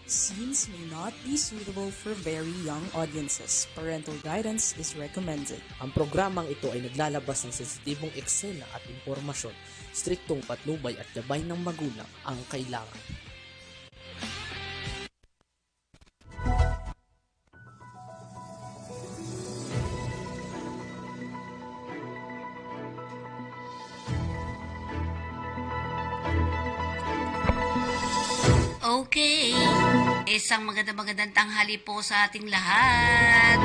Scenes may not be suitable for very young audiences. Parental guidance is recommended. Ang programang ito ay naglalabas ng sensitibong eksena at impormasyon. Striktong patnubay at gabay ng magulang ang kailangan. Okay, isang magandang tanghali po sa ating lahat.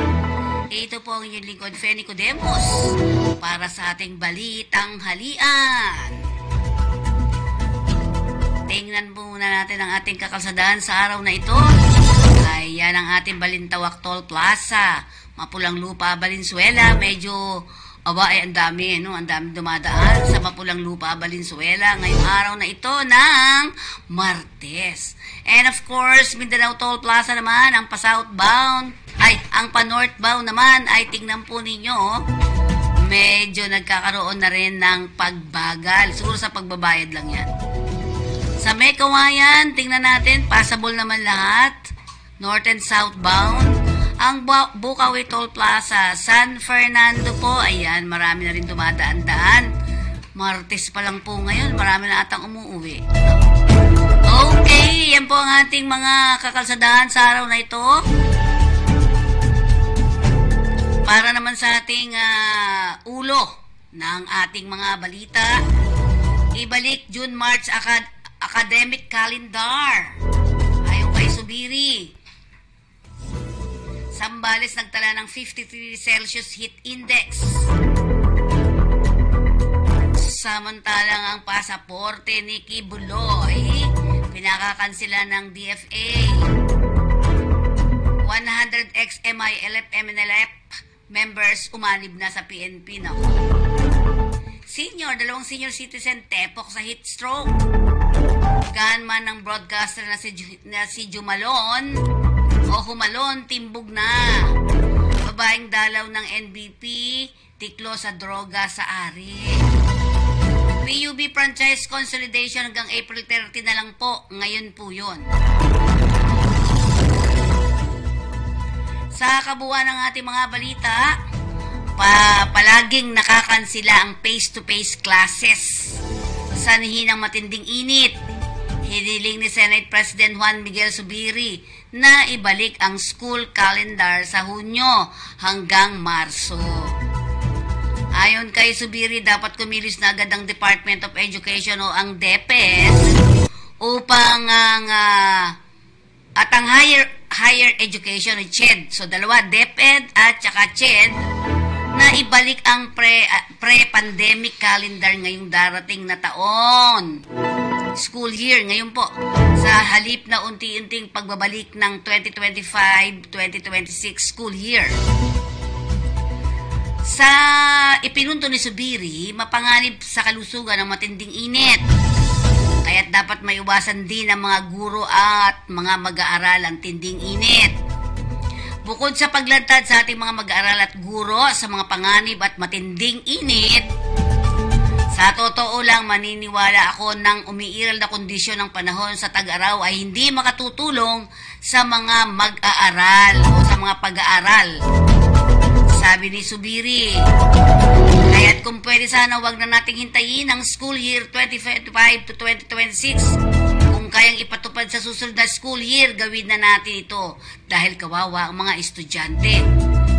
Ito po ang inyong lingkod, Feni Codemos, para sa ating balitang halian. Tingnan muna natin ang ating kakalsadahan sa araw na ito. Ayan ang ating Balintawak Toll Plaza, Mapulang Lupa, Valenzuela. Medyo ang dami, no? Ang dami dumadaan sa Mapulang Lupa, Valenzuela ngayong araw na ito ng Martes. And of course, Mindanao Toll Plaza naman, ang pa-southbound, ang pa-northbound naman, ay tingnan po ninyo, medyo nagkakaroon na rin ng pagbagal. Siguro sa pagbabayad lang yan. Sa Mekawayan, tingnan natin, passable naman lahat. North and southbound. Ang Bukawi Toll Plaza, San Fernando po, ayan, marami na rin dumadaan-daan. Martes pa lang po ngayon, marami na atang umuwi. Okay, yan po ang ating mga kakalsadahan sa araw na ito. Para naman sa ating ulo ng ating mga balita, ibalik June-March academic calendar. Ayon kay Subiri. Sambales nagtala ng 53 Celsius heat index. Samantalang ang pasaporte ni Kibuloy, pinakakansila ng DFA. 100 MILF MNLF members umanib na sa PNP. Nako. Dalawang senior citizen tepok sa heat stroke. Gunman ng broadcaster na si Jumalon o Humalon, timbog na. Babaeng dalaw ng NBP, tiklo sa droga sa Ari. PUB franchise consolidation hanggang April 30 na lang po. Ngayon po yun. Sa kabuuan ng ating mga balita, palaging nakakansila ang face-to-face classes. Sanhi ng matinding init. Hiniling ni Senate President Juan Miguel Zubiri na ibalik ang school calendar sa Hunyo hanggang Marso. Ayon kay Zubiri, dapat kumilos na agad ang Department of Education o ang DepEd upang ang higher education o CHED. So dalawa, DepEd at saka CHED, na ibalik ang pre-pandemic calendar ngayong darating na taon. School year ngayon po, sa halip na unti-unting pagbabalik ng 2025-2026 school year. Sa ipinunto ni Subiri, mapanganib sa kalusugan ng matinding init. Kaya't dapat maiwasan din ng mga guro at mga mag-aaral ang tinding init. Bukod sa paglantad sa ating mga mag-aaral at guro sa mga panganib at matinding init, sa totoo lang, maniniwala ako ng umiiral na kondisyon ng panahon sa tag-araw ay hindi makatutulong sa mga mag-aaral o sa mga pag-aaral. Sabi ni Subiri, kaya't kung pwede sana wag na nating hintayin ang school year 2025 to 2026. Kung kayang ipatupad sa susunod na school year, gawin na natin ito dahil kawawa ang mga estudyante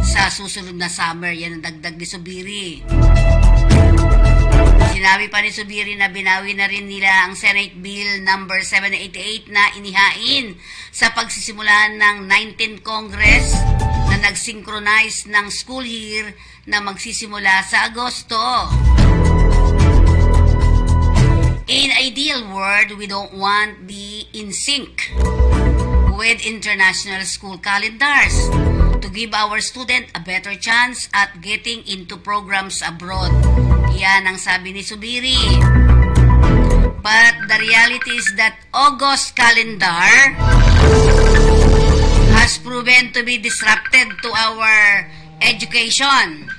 sa susunod na summer. Yan ang dagdag ni Subiri. Sinabi pa ni Subiri na binawi na rin nila ang Senate Bill number 788 na inihain sa pagsisimula ng 19th Congress na nag-synchronize ng school year na magsisimula sa Agosto. In ideal world, we don't want be in sync with international school calendars to give our student a better chance at getting into programs abroad. Yan ang sabi ni Subiri. But the reality is that August calendar has proven to be disrupted to our education.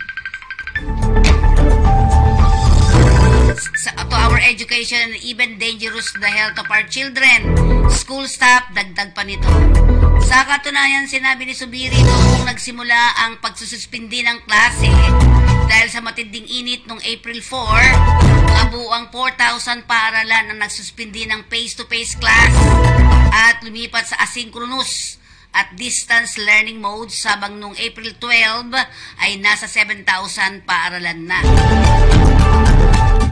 To our education, and even dangerous to the health of our children. School staff, dagdag pa nito. Sa katunayan, sinabi ni Zubiri noong nagsimula ang pagsususpindi ng klase dahil sa matinding init noong April 4, kabuuang 4,000 paaralan ang nagsuspindi ng face-to-face class at lumipat sa asynchronous at distance learning mode sabang noong April 12 ay nasa 7,000 paaralan na.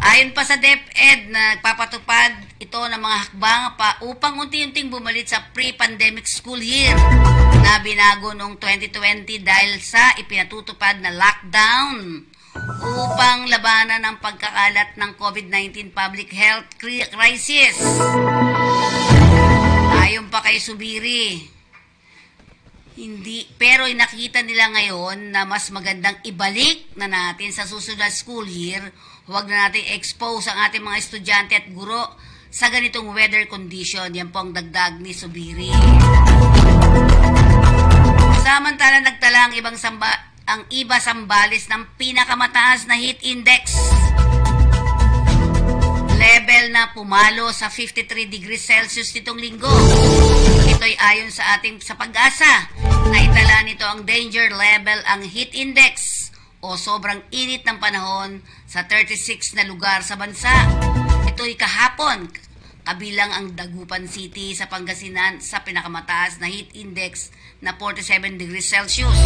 Ayon pa sa DepEd, nagpapatupad ito ng mga hakbang upang unti-unting bumalik sa pre-pandemic school year na binago noong 2020 dahil sa ipinatutupad na lockdown upang labanan ang pagkakalat ng COVID-19 public health crisis. Ayon pa kay Zubiri, pero nakikita nila ngayon na mas magandang ibalik na natin sa susunod na school year. Huwag na natin expose ang ating mga estudyante at guro sa ganitong weather condition. Yan po ang dagdag ni Zubiri. Samantala, nagtala ang iba Zambales ng pinakamataas na heat index level na pumalo sa 53 degrees Celsius nitong linggo. Ito'y ayon sa Pag-asa na itala nito ang danger level ang heat index o sobrang init ng panahon sa 36 na lugar sa bansa. Ito'y kahapon, kabilang ang Dagupan City sa Pangasinan sa pinakamataas na heat index na 47 degrees Celsius.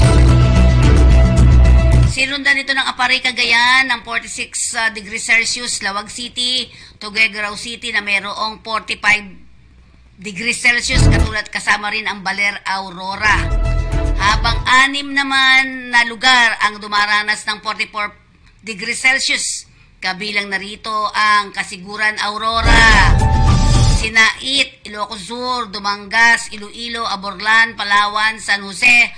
Sinundan ito ng Aparay, Cagayan ng 46 degrees Celsius, Lawag City, Tuguegarao City na mayroong 45 degrees Celsius, katulad kasama rin ang Baler, Aurora. Habang 6 naman na lugar ang dumaranas ng 44 degrees Celsius, kabilang narito ang Kasiguran, Aurora, Sinait, Ilocos Sur, Dumangas, Iloilo, Aborlan, Palawan, San Jose,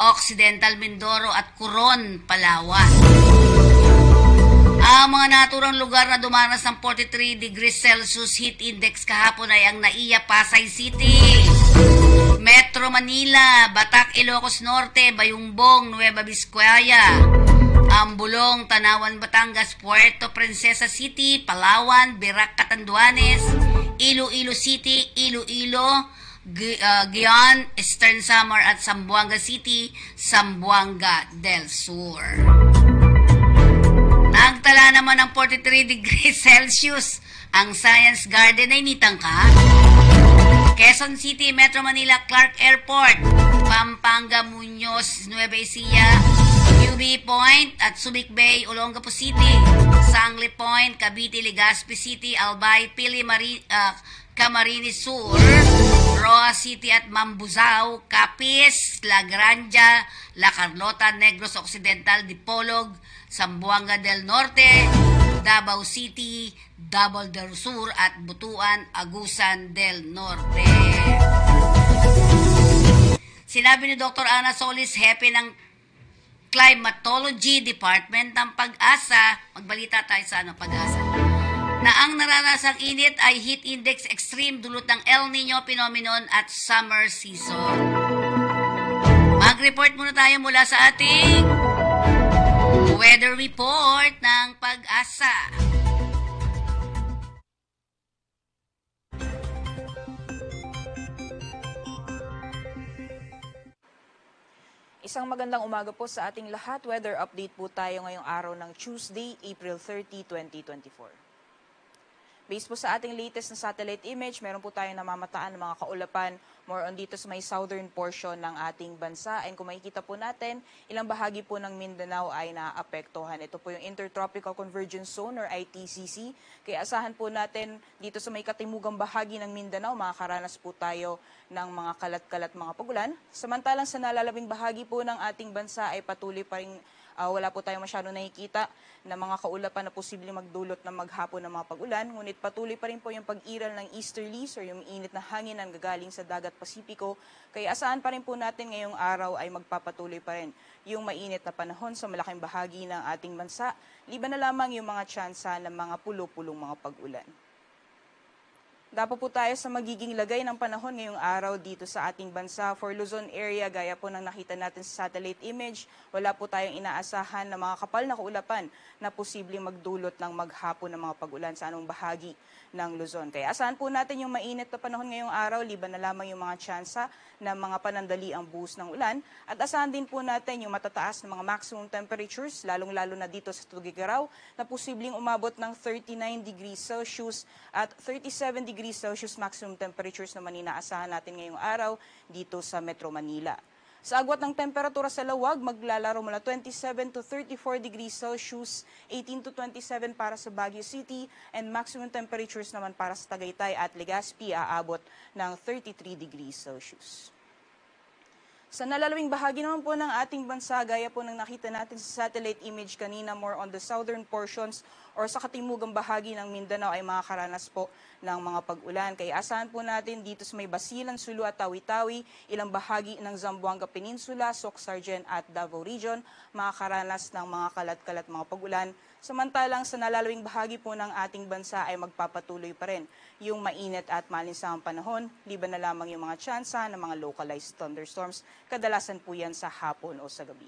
Occidental Mindoro at Coron, Palawan. Ang mga naturang lugar na dumaranas ng 43 degrees Celsius heat index kahapon ay ang Naiya, Pasay City, Metro Manila, Batac, Ilocos Norte, Bayumbong, Nueva Vizcaya, Ambulong, Tanawan, Batangas, Puerto Princesa City, Palawan, Birac, Catanduanes, Iloilo City, Iloilo, Guion, Eastern Samar at Zamboanga City, Zamboanga del Sur. Nagtala naman ng 43 degrees Celsius ang Science Garden ay Nitangka, Quezon City, Metro Manila, Clark Airport, Pampanga, Muñoz, Nueva Ecija, UB Point at Subic Bay, Olongapo City, Sangli Point, Cavite, Legazpi City, Albay, Pili, Camarines Sur, Roa City at Mambuzao, Capiz, La Granja, La Carlota, Negros Occidental, Dipolog, Zamboanga del Norte, Davao City, Davao del Sur at Butuan, Agusan del Norte. Sinabi ni Dr. Ana Solis, hepe ng Climatology Department ng Pag-asa, magbalita tayo sa Pag-asa, na ang naranasang init ay heat index extreme dulot ng El Nino phenomenon at summer season. Mag-report muna tayo mula sa ating weather report ng Pag-asa. Isang magandang umaga po sa ating lahat. Weather update po tayo ngayong araw ng Tuesday, April 30, 2024. Based po sa ating latest na satellite image, meron po tayong namamataan ng mga kaulapan more on dito sa may southern portion ng ating bansa. And kung makikita po natin, ilang bahagi po ng Mindanao ay naapektuhan. Ito po yung Intertropical Convergence Zone or ITCZ. Kaya asahan po natin dito sa may katimugang bahagi ng Mindanao, makakaranas po tayo ng mga kalat-kalat mga pagulan. Samantalang sa nalalabing bahagi po ng ating bansa ay patuloy pa rin wala po tayong masyado nakikita na mga kaulapan na posibleng magdulot ng maghapon ng mga pag-ulan. Ngunit patuloy pa rin po yung pag-iral ng easterlies or yung init na hangin na gagaling sa dagat Pasipiko. Kaya asahan pa rin po natin ngayong araw ay magpapatuloy pa rin yung mainit na panahon sa malaking bahagi ng ating bansa. Liban na lamang yung mga tsansa ng mga pulo-pulong mga pag-ulan. Dapat po tayo sa magiging lagay ng panahon ngayong araw dito sa ating bansa. For Luzon area, gaya po ng nakita natin sa satellite image, wala po tayong inaasahan na mga kapal na kaulapan na posibleng magdulot ng maghapon ng mga pag-ulan sa anong bahagi ng Luzon. Kaya asahan po natin yung mainit na panahon ngayong araw, liban na lamang yung mga tsansa ng mga panandali ang buhos ng ulan. At asahan din po natin yung matataas na mga maximum temperatures, lalong-lalo na dito sa Tugigaraw, na posibleng umabot ng 39 degrees Celsius at 37 degrees Celsius maximum temperatures naman inaasahan natin ngayong araw dito sa Metro Manila. Sa agwat ng temperatura sa lawag, maglalaro mula 27 to 34 degrees Celsius, 18 to 27 para sa Baguio City, and maximum temperatures naman para sa Tagaytay at Legazpi aabot ng 33 degrees Celsius. Sa nalalawing bahagi naman po ng ating bansa, gaya po ng nakita natin sa satellite image kanina, more on the southern portions or sa katimugang bahagi ng Mindanao ay makakaranas po ng mga pag-ulan. Kaya asahan po natin dito sa may Basilan, Sulu at Tawi-Tawi, ilang bahagi ng Zamboanga Peninsula, Soc-Sargen at Davao Region, makakaranas ng mga kalat-kalat mga pag-ulan. Samantalang sa nalalawing bahagi po ng ating bansa ay magpapatuloy pa rin yung mainit at malinsamang panahon, liban na lamang yung mga tsansa ng mga localized thunderstorms. Kadalasan po yan sa hapon o sa gabi.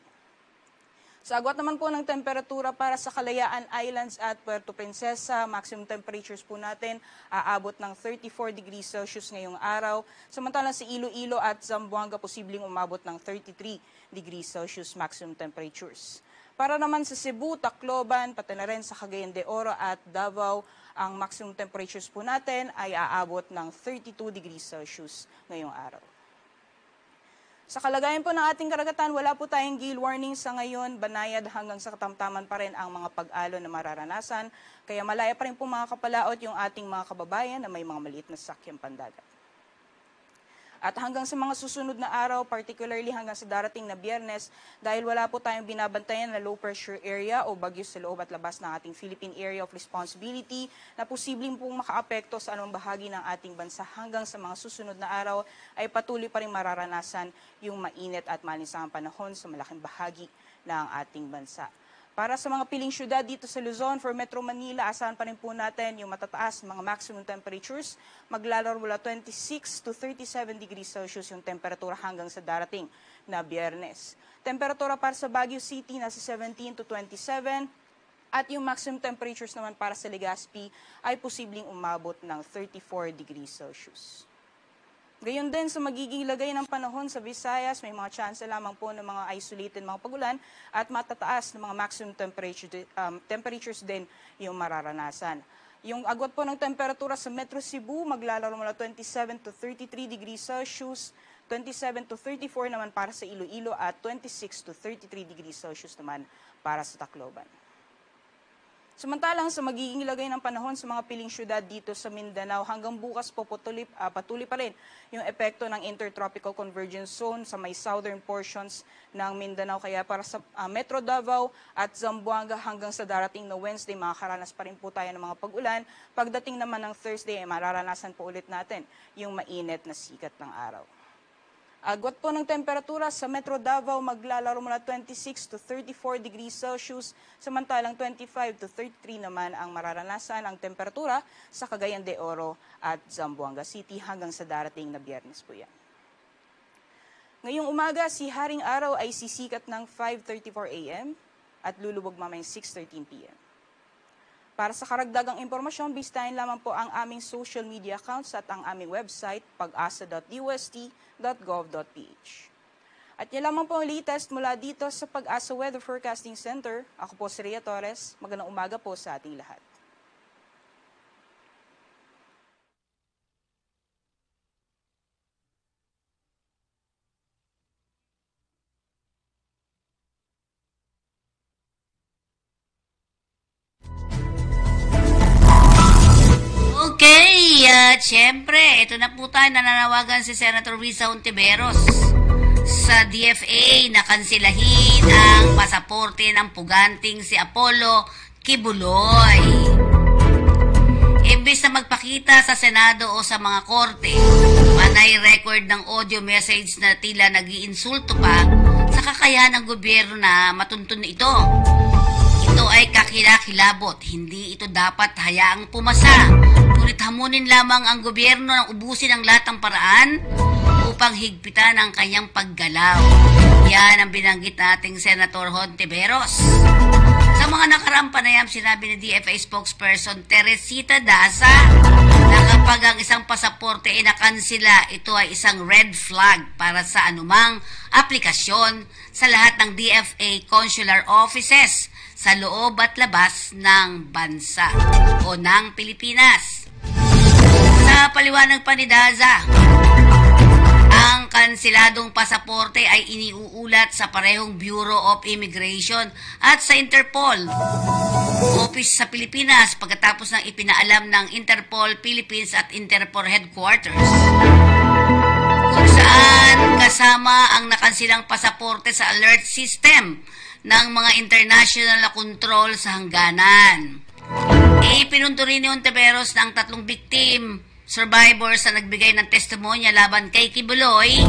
Sa agwat naman po ng temperatura para sa Kalayaan Islands at Puerto Princesa, maximum temperatures po natin aabot ng 34 degrees Celsius ngayong araw. Samantalang sa Iloilo at Zamboanga, posibleng umabot ng 33 degrees Celsius maximum temperatures. Para naman sa Cebu, Tacloban, pati na rin sa Cagayan de Oro at Davao, ang maximum temperatures po natin ay aabot ng 32 degrees Celsius ngayong araw. Sa kalagayan po ng ating karagatan, wala po tayong gale warning sa ngayon. Banayad hanggang sa katamtaman pa rin ang mga pag-alon na mararanasan. Kaya malaya pa rin po mga kapalaot yung ating mga kababayan na may mga maliit na sakyang pandagat. At hanggang sa mga susunod na araw, particularly hanggang sa darating na Biyernes, dahil wala po tayong binabantayan na low pressure area o bagyo sa loob at labas ng ating Philippine Area of Responsibility na posibleng pong makaapekto sa anong bahagi ng ating bansa hanggang sa mga susunod na araw, ay patuloy pa rin mararanasan yung mainit at malinsamang panahon sa malaking bahagi ng ating bansa. Para sa mga piling syudad dito sa Luzon, for Metro Manila, asahan pa rin po natin yung matataas mga maximum temperatures. Maglalaro mula 26 to 37 degrees Celsius yung temperatura hanggang sa darating na Biyernes. Temperatura para sa Baguio City nasa 17 to 27 at yung maximum temperatures naman para sa Legazpi ay posibleng umabot ng 34 degrees Celsius. Gayon din sa magiging lagay ng panahon sa Visayas, may mga chance lamang po ng mga isolated mga pagulan at matataas ng mga maximum temperatures din yung mararanasan. Yung agwat po ng temperatura sa Metro Cebu, maglalaro mula 27 to 33 degrees Celsius, 27 to 34 naman para sa Iloilo at 26 to 33 degrees Celsius naman para sa Tacloban. Samantalang sa magiging lagay ng panahon sa mga piling syudad dito sa Mindanao, hanggang bukas po patuloy pa rin yung epekto ng Intertropical Convergence Zone sa may southern portions ng Mindanao. Kaya para sa Metro Davao at Zamboanga hanggang sa darating na Wednesday, makakaranas pa rin po tayo ng mga pag-ulan. Pagdating naman ng Thursday, mararanasan po ulit natin yung mainit na sikat ng araw. Agwat po ng temperatura sa Metro Davao, maglalaro mula 26 to 34 degrees Celsius, samantalang 25 to 33 naman ang mararanasan ang temperatura sa Cagayan de Oro at Zamboanga City hanggang sa darating na Biyernes po yan. Ngayong umaga, si Haring Araw ay sisikat ng 5:34 a.m. at lulubog mamayang 6:13 p.m. Para sa karagdagang impormasyon, bisitahin lamang po ang aming social media accounts at ang aming website, pag-asa.dust.gov.ph. At yan lamang po ang latest mula dito sa Pag-asa Weather Forecasting Center. Ako po si Rhea Torres. Magandang umaga po sa ating lahat. Okay, syempre, ito na po tayo, nananawagan si Senator Risa Hontiveros sa DFA na kansilahin ang pasaporte ng puganting si Apollo Kibuloy. Imbis na magpakita sa Senado o sa mga korte, panay record ng audio message na tila nag-iinsulto pa sa kakayahan ng gobyerno na matuntun ito. Ito ay kakilakilabot, hindi ito dapat hayaang pumasa. Ngunit hamunin lamang ang gobyerno na ubusin ang lahat ng paraan upang higpitan ang kanyang paggalaw. Yan ang binanggit nating Senator Hontiveros. Sa mga nakaraang panayam, sinabi ni DFA spokesperson Teresita Daza na kapag ang isang pasaporte ay nakansila, ito ay isang red flag para sa anumang aplikasyon sa lahat ng DFA consular offices sa loob at labas ng bansa o ng Pilipinas. Sa paliwanag pa ni Daza, ang kansiladong pasaporte ay iniuulat sa parehong Bureau of Immigration at sa Interpol Office sa Pilipinas pagkatapos ng ipinaalam ng Interpol Philippines at Interpol Headquarters, kung saan kasama ang nakansilang pasaporte sa alert system ng mga international na kontrol sa hangganan. Ipinunto rin ni Hontiveros na ang 3 victim survivors na nagbigay ng testimonya laban kay Kibuloy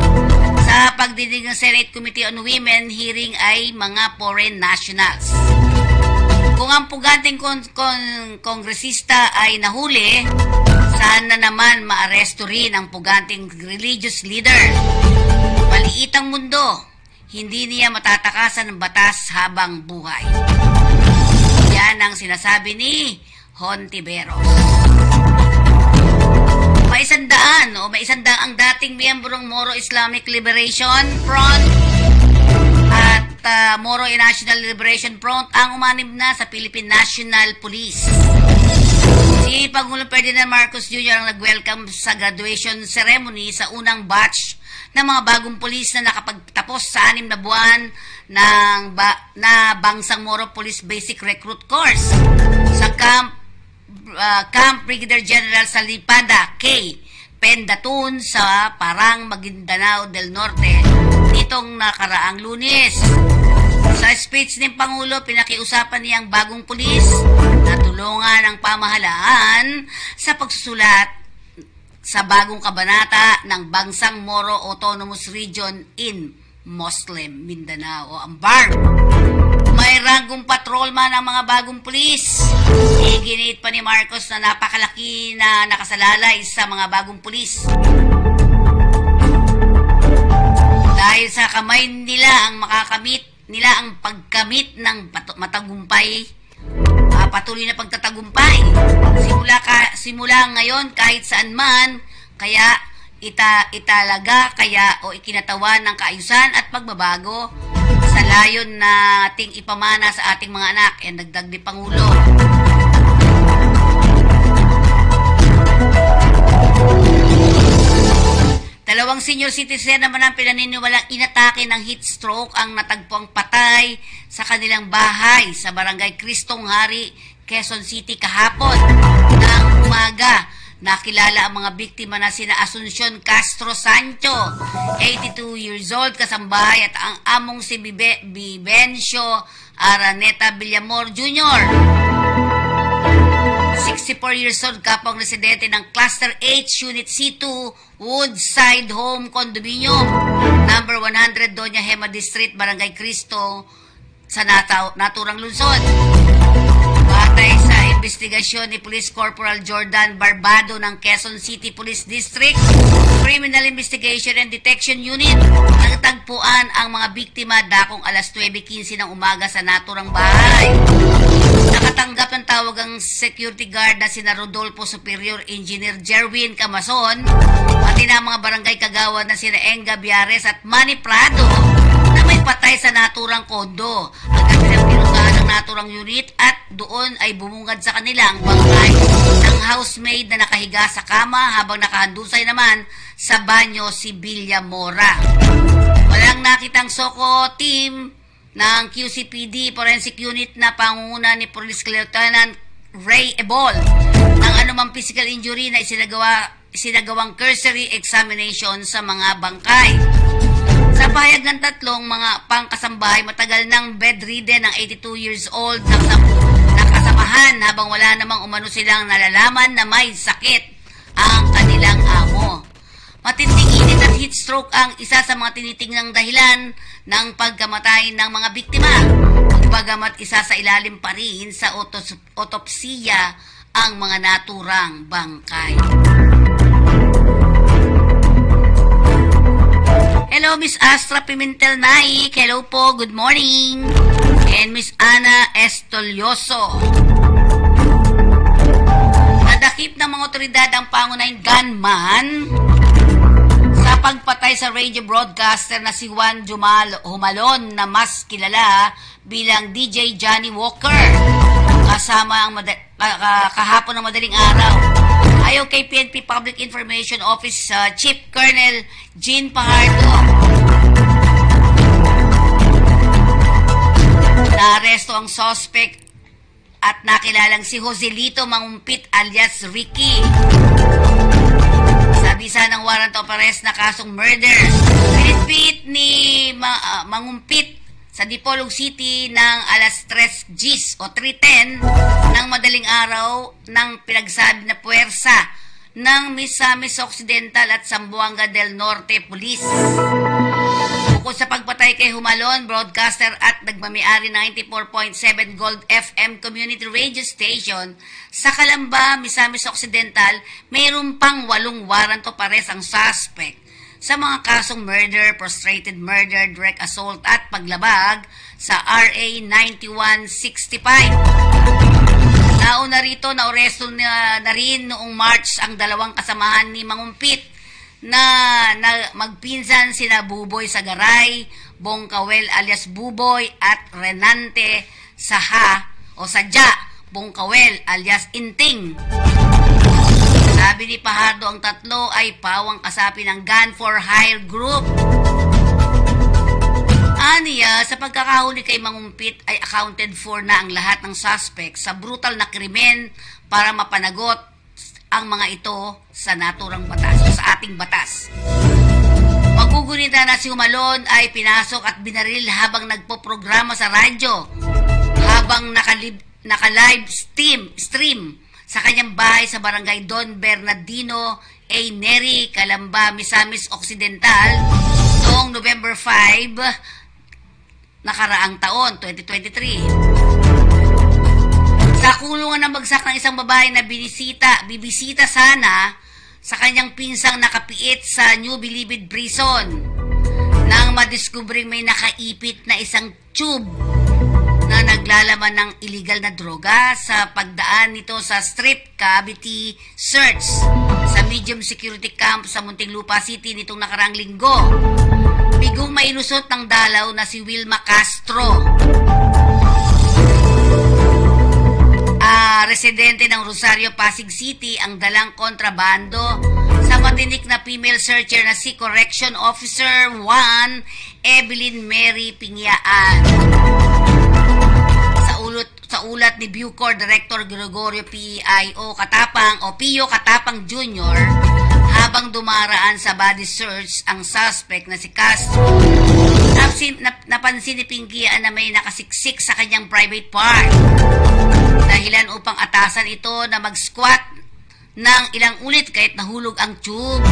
sa pagdinig ng Senate Committee on Women hearing ay mga foreign nationals. Kung ang puganting kongresista ay nahuli, sana naman maaresto rin ang puganting religious leader. Maliit ang mundo, hindi niya matatakasan ng batas habang buhay. Yan ang sinasabi ni Hontiveros. May isandaan ang dating miyembrong Moro Islamic Liberation Front at Moro National Liberation Front ang umanib na sa Philippine National Police. Si Pangulong Ferdinand Marcos Jr. ang nag-welcome sa graduation ceremony sa unang batch ng mga bagong pulis na nakapagtapos sa 6 na buwan na Bangsang Moro Police Basic Recruit Course sa Camp Brigadier General Salipada K. Pendatun sa Parang, Maguindanao del Norte nitong nakaraang Lunes. Sa speech ng Pangulo, pinakiusapan niyang bagong pulis na tulungan ang pamahalaan sa pagsusulat sa bagong kabanata ng Bangsang Moro Autonomous Region in Muslim Mindanao o ang BARM. May ranggong patrolman ang mga bagong pulis. Iginit pa ni Marcos na napakalaki na nakasalalay sa mga bagong pulis. Dahil sa kamay nila ang pagkamit ng matagumpay, patuloy na pagtatagumpay. Simula ngayon kahit saan man, kaya italaga o ikinatawan ng kaayusan at pagbabago sa layon na ating ipamana sa ating mga anak. Yan dagdag ni Pangulo. Dalawang senior citizen naman ang pinaniniwalang inatake ng heat stroke ang natagpuang patay sa kanilang bahay sa barangay Cristong Hari, Quezon City kahapon ng umaga. Nakilala ang mga biktima na sina Asuncion Castro Sancho, 82 years old, kasambahay, at ang among si Vivencio Araneta Villamor Jr., 64 years old, kapong residente ng Cluster H, Unit C2, Woodside Home Condominium, number 100, Doña Hema District, Barangay Cristo, sa naturang lungsod. Batay sa investigasyon ni Police Corporal Jordan Barbado ng Quezon City Police District Criminal Investigation and Detection Unit, nagtagpuan ang mga biktima dakong alas 9:15 ng umaga sa naturang bahay. Nakatanggap ng tawag ang security guard na sina Rodolfo Superior Engineer Jerwin Camason, pati na mga barangay kagawad na sina Enga Biares at Manny Prado na may patay sa naturang kondo. Agad nilang pinusahan ng naturang unit at doon ay bumungad sa kanilang bangkay ng housemaid na nakahiga sa kama habang nakahandusay naman sa banyo si Villamora. Walang nakitang soko team ng QCPD Forensic Unit na pangunguna ni Police Lieutenant Ray Ebol ng anumang physical injury na isinagawang cursory examination sa mga bangkay. Sa pahayag ng tatlong mga pangkasambahay, matagal ng bedridden ng 82 years old nakasamahan habang wala namang umano silang nalalaman na may sakit ang kanilang amo. Matinding init at heat stroke ang isa sa mga tinitingnang dahilan ng pagkamatay ng mga biktima. Bagamat isa sa ilalim pa rin sa otopsiya ang mga naturang bangkay. Hello, Miss Astra Pimentel Naik. Hello po, good morning. And Miss Ana Estolioso. Nadakip ng mga otoridad ang pangunahing gunman sa pagpatay sa radio broadcaster na si Juan Humalon na mas kilala bilang DJ Johnny Walker kasama ang kahapon ng madaling araw. Ayon kay PNP Public Information Office Chief Colonel Jean Pajardo, naaresto ang suspect at nakilalang si Joselito Mangumpit alias Ricky. Sa bisa ng warrant of arrest na kasong murder, pinitpit ni Mangumpit sa Dipolog City ng alas 3 Gs o 3:10 ng madaling araw ng pinagsabi na puwersa ng Misamis Occidental at Zamboanga del Norte Police. Bukod sa pagpatay kay Humalon, broadcaster at nagmamay-ari ng 94.7 Gold FM Community Radio Station sa Calamba, Misamis Occidental, mayroon pang 8 warrant of arrest ang suspect sa mga kasong murder, prostrated murder, direct assault at paglabag sa RA 9165. Nauna rito na aresto na rin noong March ang 2 kasamahan ni Mangumpit na magpinsan sina Buboy Sagaray, Bongkawel alias Buboy at Renante Saha o Sadya Bongkawel alias Inting. Sabi ni Pajardo, ang tatlo ay pawang kasapi ng Gun for Hire Group. Aniya, sa pagkakahuli kay Mangumpit ay accounted for na ang lahat ng suspect sa brutal na krimen para mapanagot ang mga ito sa naturang batas o sa ating batas. Magugunita na si Humalon ay pinasok at binaril habang nagpoprograma sa radyo, habang naka-live stream sa kanyang bahay sa barangay Don Bernardino A. Neri, Calamba, Misamis Occidental noong November 5 nakaraang taon, 2023. Sa kulungan ng bagsak ng isang babae na bibisita sana sa kanyang pinsang nakapiit sa New Bilibid Prison nang madiskubring may nakaipit na isang tube na naglalaman ng illegal na droga sa pagdaan nito sa strip cavity search sa medium security camp sa Muntinlupa City nitong nakaraang linggo. Bigong mailusot ng dalaw na si Wilma Castro, residente ng Rosario, Pasig City, ang dalang kontrabando sa matinik na female searcher na si Correction Officer 1 Evelyn Mary Pingyaan. Sa ulat ni Bucor Director Gregorio Pio Katapang Jr., habang dumaraan sa body search ang suspect na si Castro, napansin ni Pingyaan na may nakasiksik sa kanyang private part. Dahilan upang atasan ito na mag-squat ng ilang ulit kahit nahulog ang tube.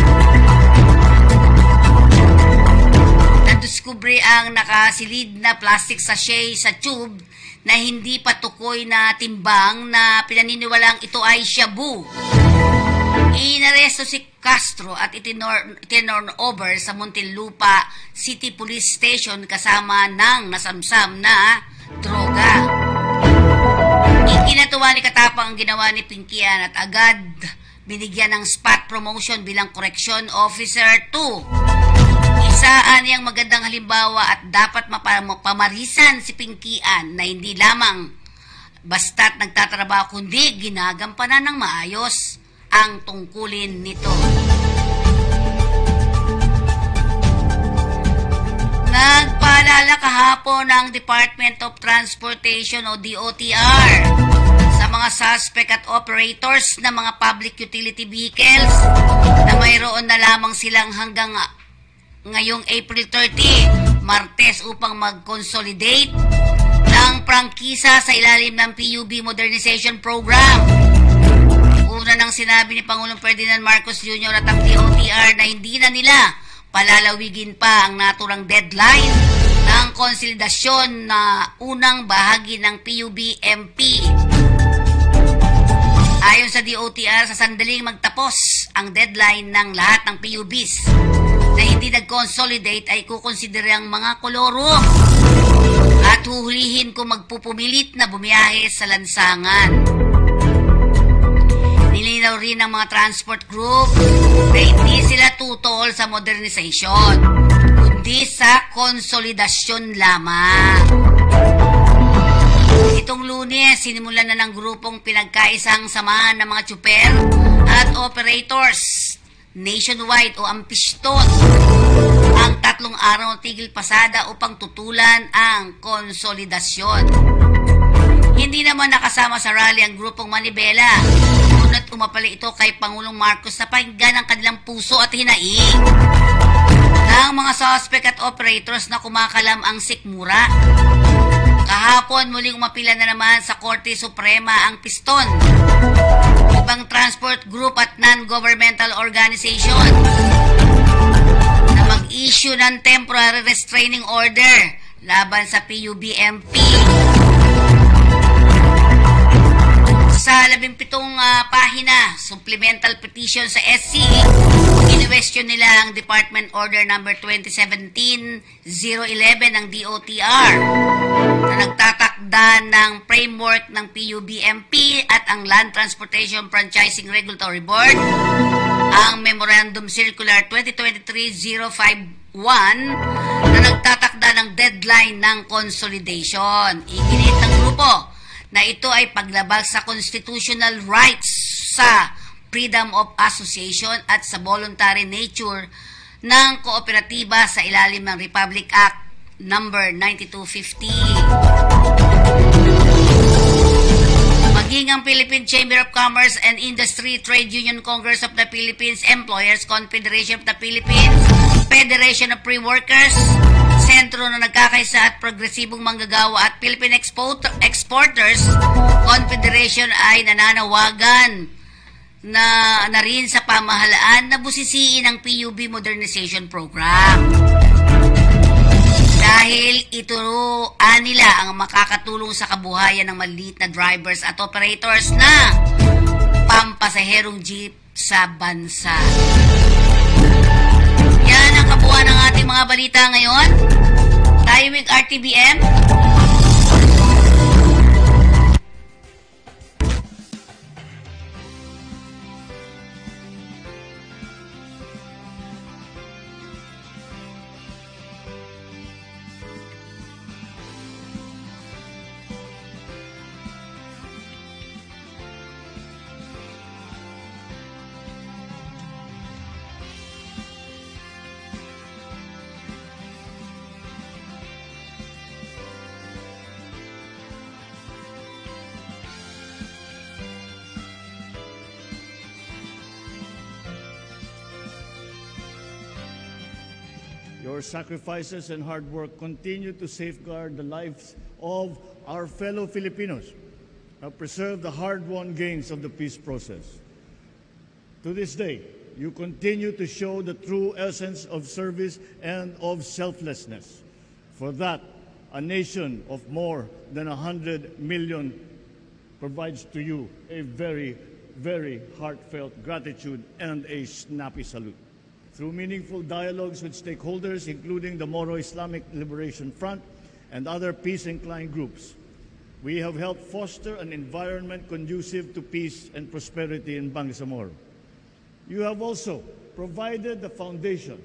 Nadiskubre ang nakasilid na plastic sachet sa tube na hindi patukoy na timbang na pinaniniwalang ito ay shabu. Inaresto si Castro at itinurn over sa Muntinlupa City Police Station kasama ng nasamsam na droga. Ikinatuwa ni Katapang ang ginawa ni Pinkian at agad binigyan ng spot promotion bilang Correction Officer 2. Isaan niyang magandang halimbawa at dapat pamarisan si Pinkian na hindi lamang basta't nagtatrabaho kundi ginagampanan ng maayos ang tungkulin nito. Nagpaalala kahapon ng Department of Transportation o DOTR sa mga suspect at operators ng mga public utility vehicles na mayroon na lamang silang hanggang ngayong April 30, Martes, upang mag-consolidate ng prangkisa sa ilalim ng PUB Modernization Program. Una nang sinabi ni Pangulong Ferdinand Marcos Jr. at ang DOTR na hindi na nila palalawigin pa ang naturang deadline ng konsolidasyon na unang bahagi ng PUB-MP. Ayon sa DOTR, sa sandaling magtapos ang deadline ng lahat ng PUBs na hindi nag-consolidate ay kukonsider ang mga koloro at huhulihin kung magpupumilit na bumiyahe sa lansangan. Nilinaw rin ng mga transport group na hindi sila tutol sa modernization, kundi sa konsolidasyon lamang. Itong Lunes, sinimulan na ng grupong pinagkaisang samahan ng mga tsuper at operators nationwide o ang piston ang 3 araw ng tigil pasada upang tutulan ang konsolidasyon. Hindi naman nakasama sa rally ang grupong Manibela, ngunit umapala ito kay Pangulong Marcos na pakinggan ang kanilang puso at hinaing ng mga suspect at operators na kumakalam ang sikmura. Kahapon, muling umapila na naman sa Korte Suprema ang piston, ibang transport group at non-governmental organization na mag-issue ng temporary restraining order laban sa PUBMP. Sa 17 pahina, supplemental petition sa SC, in-question nila ang Department Order No. 2017-011 ng DOTR na nagtatakda ng framework ng PUBMP at ang Land Transportation Franchising Regulatory Board, ang Memorandum Circular 2023-051 na nagtatakda ng deadline ng consolidation. Iginit ng grupo na ito ay paglabag sa constitutional rights sa freedom of association at sa voluntary nature ng kooperatiba sa ilalim ng Republic Act No. 9250. Maging ang Philippine Chamber of Commerce and Industry, Trade Union Congress of the Philippines, Employers Confederation of the Philippines, Federation of Free Workers, Sentro na Nagkakaisa at Progresibong Manggagawa at Philippine Exporters Confederation ay nananawagan na rin sa pamahalaan na busisiin ang PUB Modernization Program. Dahil ito nila ang makakatulong sa kabuhayan ng maliit na drivers at operators na pampasaherong jeep sa bansa. Yan ang kabuuan ng ating mga balita ngayon. Tayo with RTBM. Your sacrifices and hard work continue to safeguard the lives of our fellow Filipinos and preserve the hard-won gains of the peace process. To this day, you continue to show the true essence of service and of selflessness. For that, a nation of more than 100 million provides to you a very, very heartfelt gratitude and a snappy salute. Through meaningful dialogues with stakeholders, including the Moro Islamic Liberation Front and other peace-inclined groups, we have helped foster an environment conducive to peace and prosperity in Bangsamoro. You have also provided the foundation,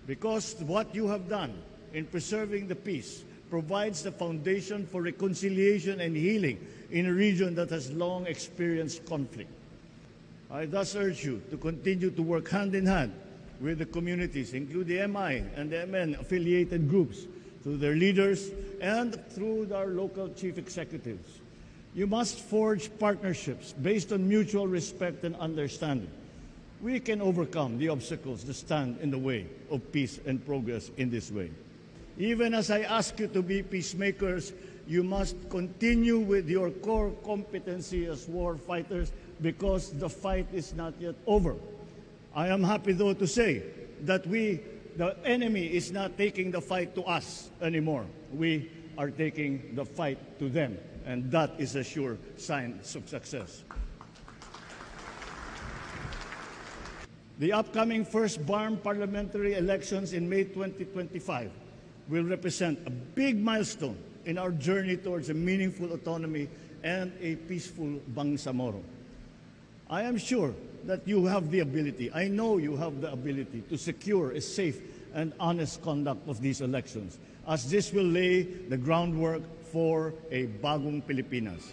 because what you have done in preserving the peace provides the foundation for reconciliation and healing in a region that has long experienced conflict. I thus urge you to continue to work hand in hand with the communities, including the MI and the MN affiliated groups, through their leaders and through our local chief executives. You must forge partnerships based on mutual respect and understanding. We can overcome the obstacles that stand in the way of peace and progress in this way. Even as I ask you to be peacemakers, you must continue with your core competency as war fighters, because the fight is not yet over. I am happy, though, to say that the enemy is not taking the fight to us anymore. We are taking the fight to them, and that is a sure sign of success. The upcoming first BARM parliamentary elections in May 2025 will represent a big milestone in our journey towards a meaningful autonomy and a peaceful Bangsamoro. I am sure that you have the ability, I know you have the ability to secure a safe and honest conduct of these elections, as this will lay the groundwork for a bagong Pilipinas.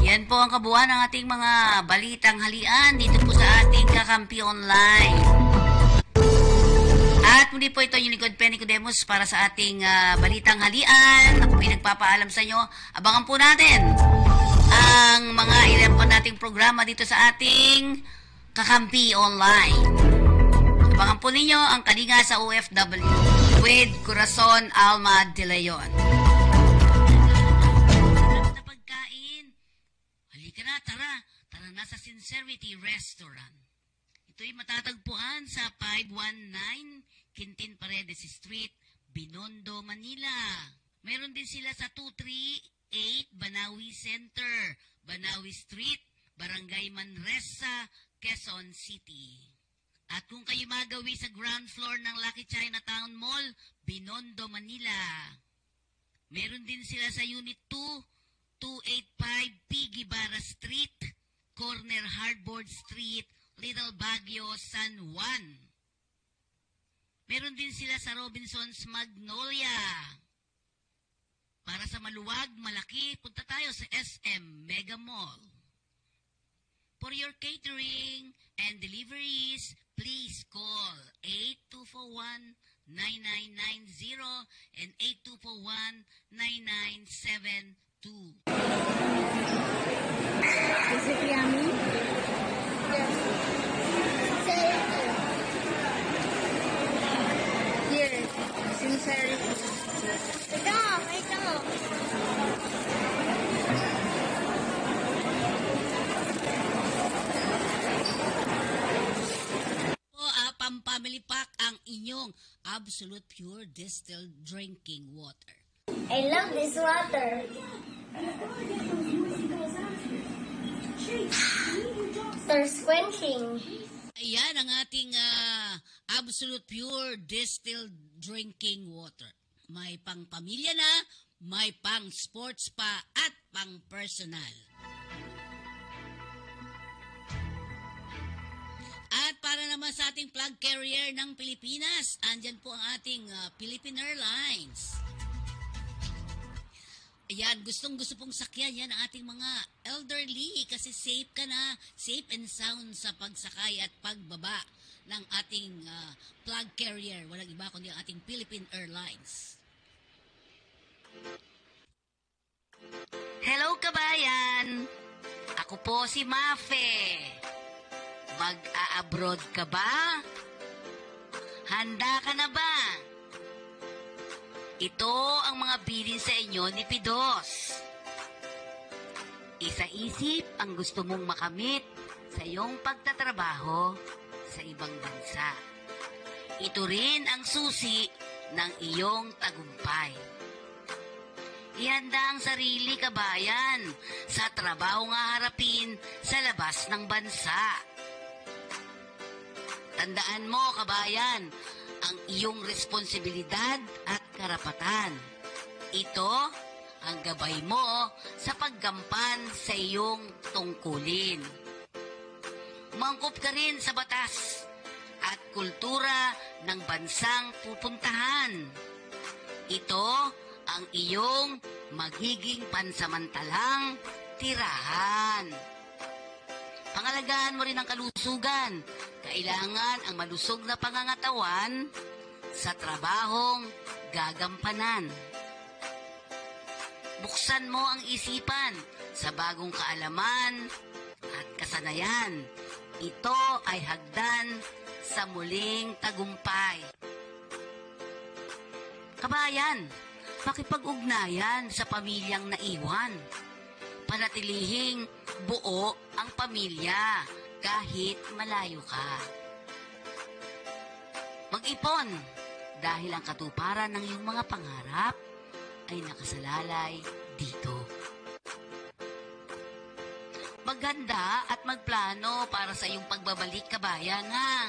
Yan po ang kabuuan ng ating mga balitang halian dito po sa ating Kakampi Online. At muli po ito yung likod Penny Codemos para sa ating balitang halian. Ako po nagpapaalam sa inyo. Abangan po natin ang mga ilan po nating programa dito sa ating Kakampi Online. Abangan po ninyo ang Kalinga sa OFW with Corazon Alma de Leon. Na pagkain. Halika na, tara. Tara na sa Sincerity Restaurant. Ito'y matatagpuan sa 519 Quintin Paredes Street, Binondo, Manila. Meron din sila sa 238 Banawi Center, Banawi Street, Barangay Manresa, Quezon City. At kung kayo magawi sa ground floor ng Lucky Chinatown Mall, Binondo, Manila. Meron din sila sa Unit 2, 285 P. Guevara Street, Corner Hardboard Street, Little Baguio, San Juan. Meron din sila sa Robinson's Magnolia. Para sa maluwag, malaki, punta tayo sa SM Mega Mall. For your catering and deliveries, please call 8241-9990 and 8241-9972. Is it yummy? Yes. Yes, sincerity. Ito. Pampamily Pack ang inyong absolute pure distilled drinking water. I love this water. Thirst quenching. Ayan ang ating absolute pure distilled drinking water. May pang pamilya na, may pang sports pa at pang personal. At para naman sa ating flag carrier ng Pilipinas, andyan po ang ating Philippine Airlines. Ayan, gustong-gusto pong sakyan yan ang ating mga elderly kasi safe ka na, safe and sound sa pagsakay at pagbaba ng ating flag carrier. Walang iba kundi ang ating Philippine Airlines. Hello kabayan! Ako po si Mafe. Mag-a-abroad ka ba? Handa ka na ba? Ito ang mga bilin sa inyo ni Pidos. Isa-isip ang gusto mong makamit sa iyong pagtatrabaho sa ibang bansa. Ito rin ang susi ng iyong tagumpay. Ihanda ang sarili kabayan sa trabaho nga harapin sa labas ng bansa. Tandaan mo, kabayan, ang iyong responsibilidad at karapatan. Ito ang gabay mo sa paggampan sa iyong tungkulin. Umangkop ka rin sa batas at kultura ng bansang pupuntahan. Ito ang iyong magiging pansamantalang tirahan. Pangalagaan mo rin ang kalusugan. Kailangan ang malusog na pangangatawan sa trabahong gagampanan. Buksan mo ang isipan sa bagong kaalaman at kasanayan. Ito ay hagdan sa muling tagumpay. Kabayan, makipag-ugnayan sa pamilyang naiwan. Panatilihing buo ang pamilya kahit malayo ka. Mag-ipon dahil ang katuparan ng iyong mga pangarap ay nakasalalay dito. Maghanda at magplano para sa iyong pagbabalik kabayan, ha?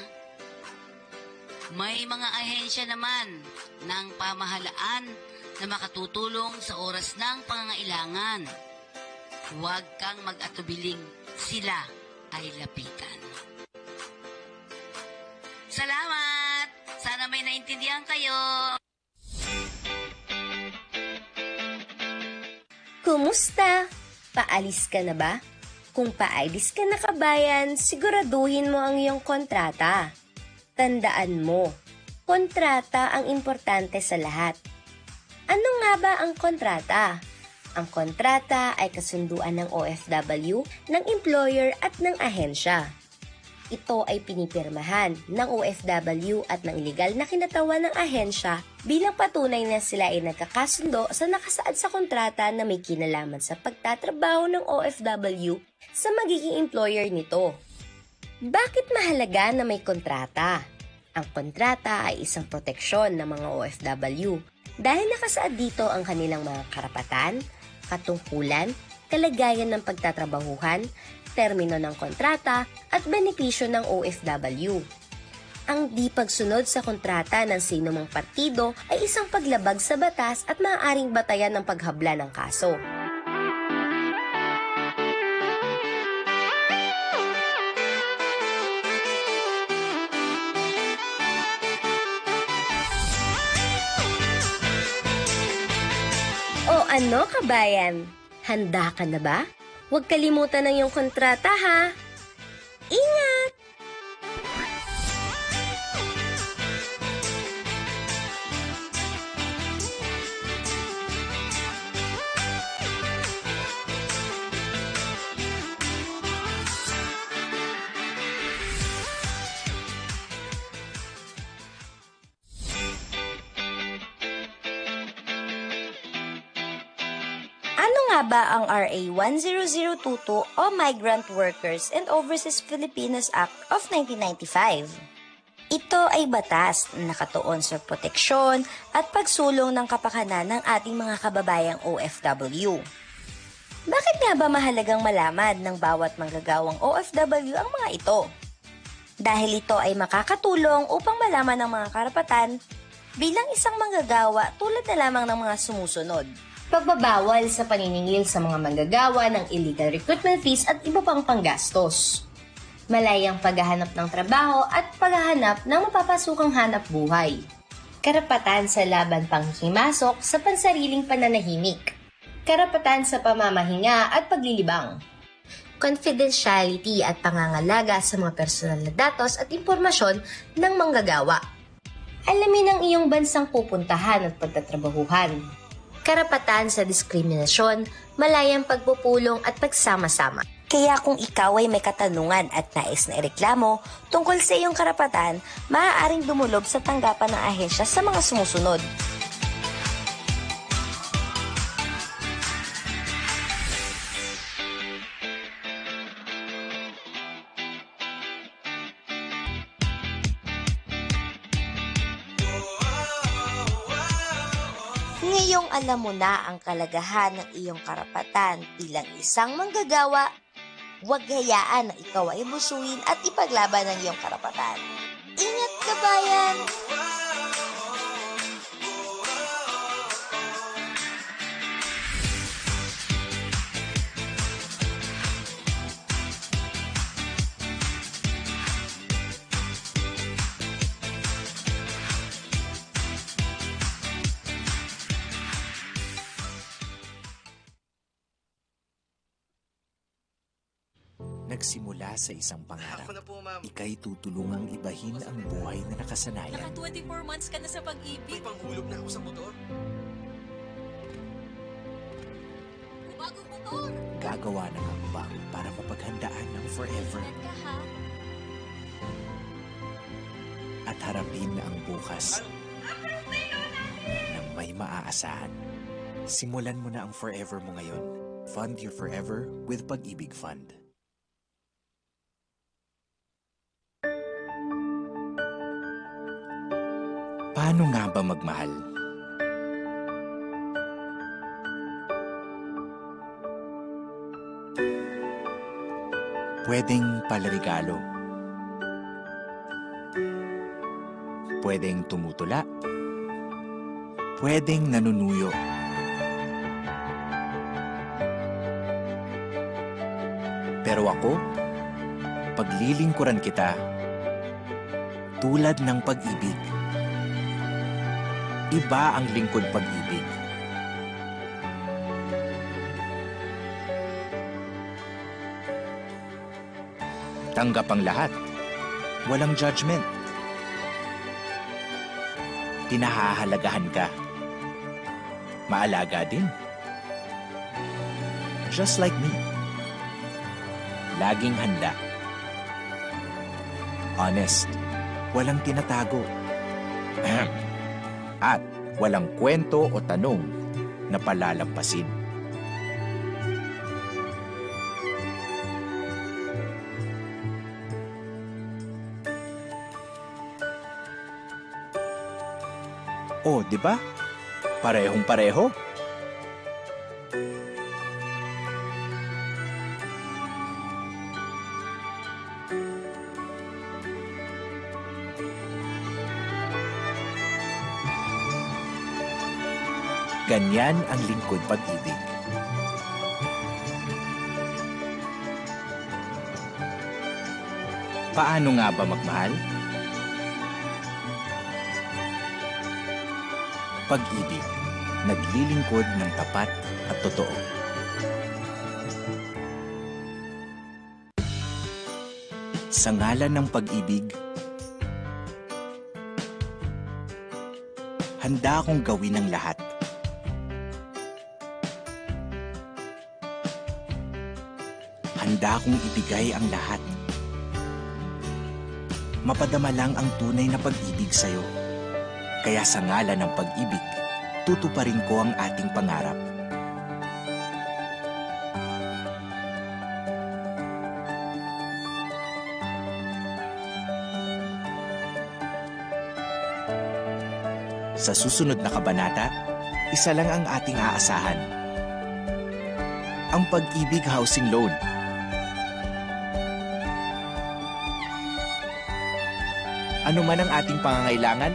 May mga ahensya naman ng pamahalaan na makatutulong sa oras ng pangangailangan. Huwag kang mag-atubiling sila ay lapitan. Salamat! Sana may naintindihan kayo. Kumusta? Paalis ka na ba? Kung paalis ka na kabayan, siguraduhin mo ang iyong kontrata. Tandaan mo, kontrata ang importante sa lahat. Ano nga ba ang kontrata? Ang kontrata ay kasunduan ng OFW, ng employer at ng ahensya. Ito ay pinipirmahan ng OFW at ng iligal na kinatawan ng ahensya bilang patunay na sila ay nagkakasundo sa nakasaad sa kontrata na may kinalaman sa pagtatrabaho ng OFW sa magiging employer nito. Bakit mahalaga na may kontrata? Ang kontrata ay isang proteksyon ng mga OFW dahil nakasaad dito ang kanilang mga karapatan, katungkulan, kalagayan ng pagtatrabahuhan, termino ng kontrata at benepisyo ng OFW. Ang di pagsunod sa kontrata ng sinumang partido ay isang paglabag sa batas at maaaring batayan ng paghabla ng kaso. O ano kabayan? Handa ka na ba? Huwag kalimutan ng iyong kontrata ha! Ingat! Ano nga ba ang RA 10022 o Migrant Workers and Overseas Filipinos Act of 1995? Ito ay batas na nakatuon sa proteksyon at pagsulong ng kapakanan ng ating mga kababayang OFW. Bakit nga ba mahalagang malaman ng bawat manggagawang OFW ang mga ito? Dahil ito ay makakatulong upang malaman ang mga karapatan bilang isang manggagawa tulad na lamang ng mga sumusunod. Pagbabawal sa paniningil sa mga manggagawa ng illegal recruitment fees at iba pang panggastos. Malayang paghahanap ng trabaho at paghahanap ng mapapasukang hanap buhay. Karapatan sa laban panghimasok sa pansariling pananahimik. Karapatan sa pamamahinga at paglilibang. Confidentiality at pangangalaga sa mga personal na datos at impormasyon ng manggagawa. Alamin ang iyong bansang pupuntahan at pagtatrabahuhan. Karapatan sa diskriminasyon, malayang pagpupulong at pagsama-sama. Kaya kung ikaw ay may katanungan at nais na ireklamo tungkol sa iyong karapatan, maaaring dumulob sa tanggapan ng ahensya sa mga sumusunod. Ngayong alam mo na ang kalagahan ng iyong karapatan bilang isang manggagawa, huwag hayaan na ikaw ay busuin at ipaglaban ang iyong karapatan. Ingat kabayan! Nagsimula sa isang pangarap. Ika'y tutulungang ibahin ang buhay na nakasanayan. Naka 24 months ka na sa pag-ibig. May panghulog na ako sa motor. Bagong motor. Gagawa ng hakbang para mapaghandaan ng forever. Ka, ha? At harapin ang bukas ng may maaasahan. Simulan mo na ang forever mo ngayon. Fund your forever with Pag-ibig Fund. Paano nga ba magmahal? Pwedeng palarigalo. Pwedeng tumutula. Pwedeng nanunuyo. Pero ako, paglilingkuran kita tulad ng pag-ibig. Iba ang lingkod pag-ibig. Tanggap ang lahat. Walang judgment. Pinahahalagahan ka. Maalaga din. Just like me. Laging handa. Honest. Walang tinatago. At walang kwento o tanong na palalampasin. Oh, di ba? Parehong-pareho. Ganyan ang lingkod pag-ibig. Paano nga ba magmahal? Pag-ibig, naglilingkod ng tapat at totoo. Sa ngalan ng pag-ibig, handa akong gawin ang lahat. Handa akong ibigay ang lahat. Mapadama lang ang tunay na pag-ibig sa'yo. Kaya sa ngalan ng pag-ibig, tutuparin ko ang ating pangarap. Sa susunod na kabanata, isa lang ang ating aasahan. Ang Pag-ibig Housing Loan. Ano man ang ating pangangailangan,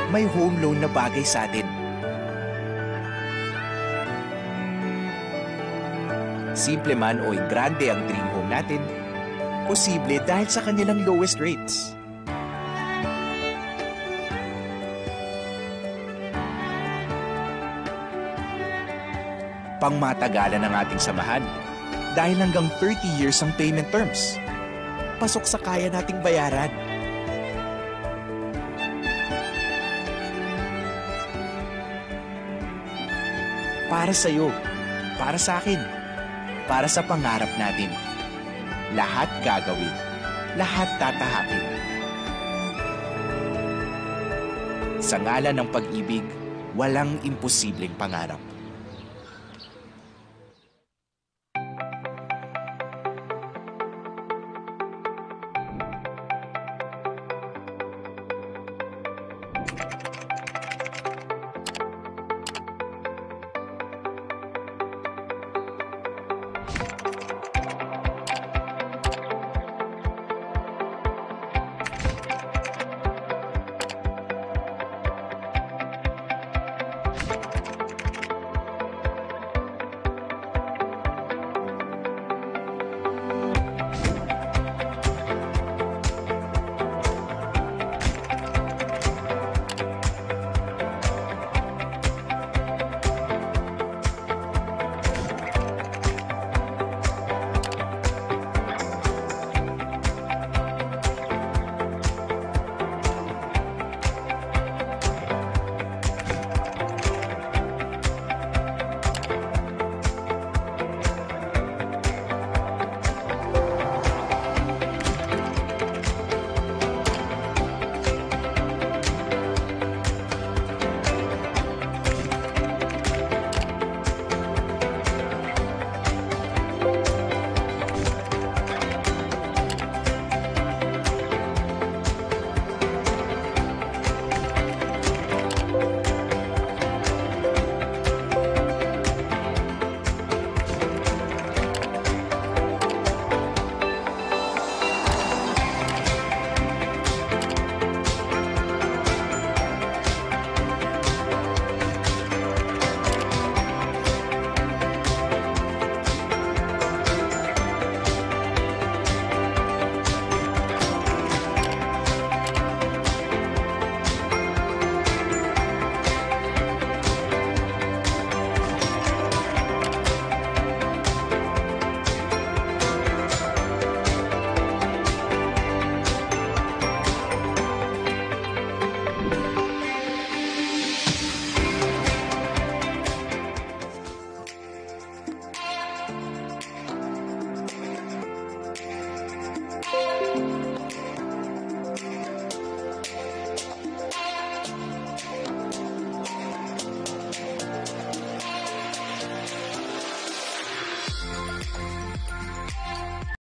may home loan na bagay sa atin. Simple man o grande ang dream home natin, posible dahil sa kanilang lowest rates. Pangmatagalan ang ating samahan dahil hanggang 30 years ang payment terms. Pasok sa kaya nating bayaran. Para sa'yo, para sa akin, para sa pangarap natin. Lahat gagawin, lahat tatahakin. Sa ngalan ng pag-ibig, walang imposibleng pangarap.